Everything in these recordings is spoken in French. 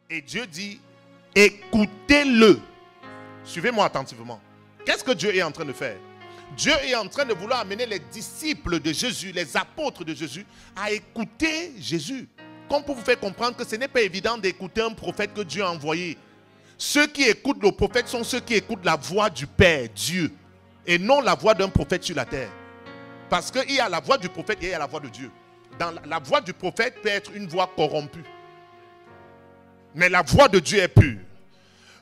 Et Dieu dit, écoutez-le. Suivez-moi attentivement. Qu'est-ce que Dieu est en train de faire? Dieu est en train de vouloir amener les disciples de Jésus, les apôtres de Jésus, à écouter Jésus. Comme pour vous faire comprendre que ce n'est pas évident d'écouter un prophète que Dieu a envoyé. Ceux qui écoutent le prophète sont ceux qui écoutent la voix du Père, Dieu, et non la voix d'un prophète sur la terre. Parce qu'il y a la voix du prophète et il y a la voix de Dieu. Dans la voix du prophète peut être une voix corrompue. Mais la voix de Dieu est pure.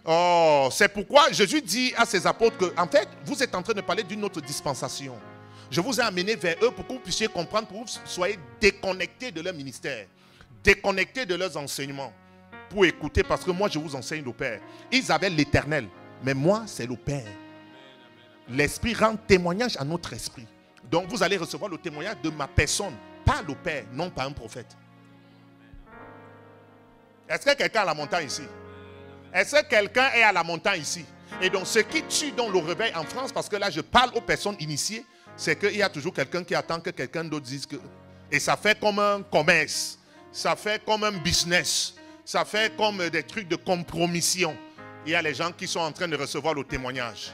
Oh, c'est pourquoi Jésus dit à ses apôtres que, en fait, vous êtes en train de parler d'une autre dispensation. Je vous ai amené vers eux pour que vous puissiez comprendre, pour que vous soyez déconnectés de leur ministère, déconnectés de leurs enseignements, pour écouter, parce que moi, je vous enseigne le Père. Ils avaient l'Éternel, mais moi, c'est le Père. L'Esprit rend témoignage à notre esprit. Donc, vous allez recevoir le témoignage de ma personne, pas le Père, non pas un prophète. Est-ce que quelqu'un est à la montagne ici? Est-ce que quelqu'un est à la montagne ici? Et donc, ce qui tue dans le réveil en France, parce que là, je parle aux personnes initiées, c'est qu'il y a toujours quelqu'un qui attend que quelqu'un d'autre dise que... Et ça fait comme un commerce, ça fait comme un business, ça fait comme des trucs de compromission. Il y a les gens qui sont en train de recevoir le témoignage.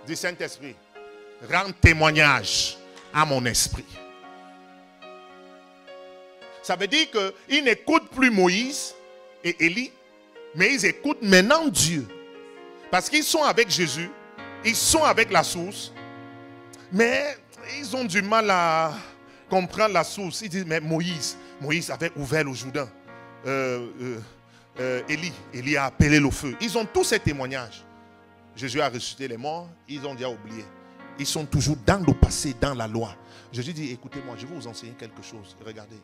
Du Saint-Esprit, rends témoignage à mon esprit. Ça veut dire qu'ils n'écoutent plus Moïse et Élie, mais ils écoutent maintenant Dieu. Parce qu'ils sont avec Jésus, ils sont avec la source, mais ils ont du mal à comprendre la source. Ils disent, mais Moïse avait ouvert le Jourdain. Élie a appelé le feu. Ils ont tous ces témoignages. Jésus a ressuscité les morts, ils ont déjà oublié. Ils sont toujours dans le passé, dans la loi. Jésus dit, écoutez-moi, je vais vous enseigner quelque chose. Regardez,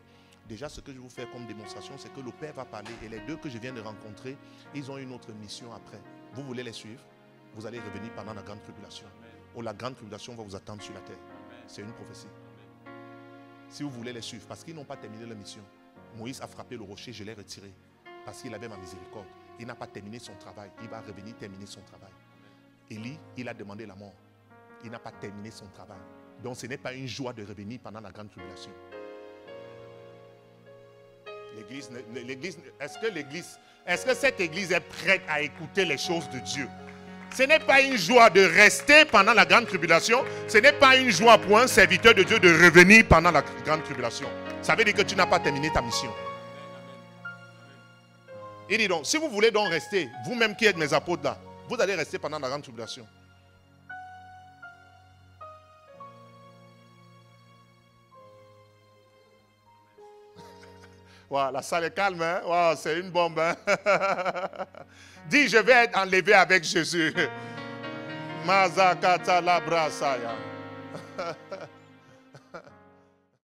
déjà ce que je vais vous faire comme démonstration, c'est que le Père va parler. Et les deux que je viens de rencontrer, ils ont une autre mission après. Vous voulez les suivre? Vous allez revenir pendant la grande tribulation. Ou la grande tribulation va vous attendre sur la terre. C'est une prophétie. Si vous voulez les suivre, parce qu'ils n'ont pas terminé leur mission. Moïse a frappé le rocher, je l'ai retiré. Parce qu'il avait ma miséricorde. Il n'a pas terminé son travail. Il va revenir terminer son travail. Élie, il a demandé la mort. Il n'a pas terminé son travail. Donc ce n'est pas une joie de revenir pendant la grande tribulation. Est-ce que cette église est prête à écouter les choses de Dieu? Ce n'est pas une joie de rester pendant la grande tribulation. Ce n'est pas une joie pour un serviteur de Dieu de revenir pendant la grande tribulation. Ça veut dire que tu n'as pas terminé ta mission. Il dit donc, si vous voulez donc rester, vous-même qui êtes mes apôtres là, vous allez rester pendant la grande tribulation. Wow, la salle est calme, hein? Wow, c'est une bombe, hein? Dis, je vais être enlevé avec Jésus. Mazakata la brasaya.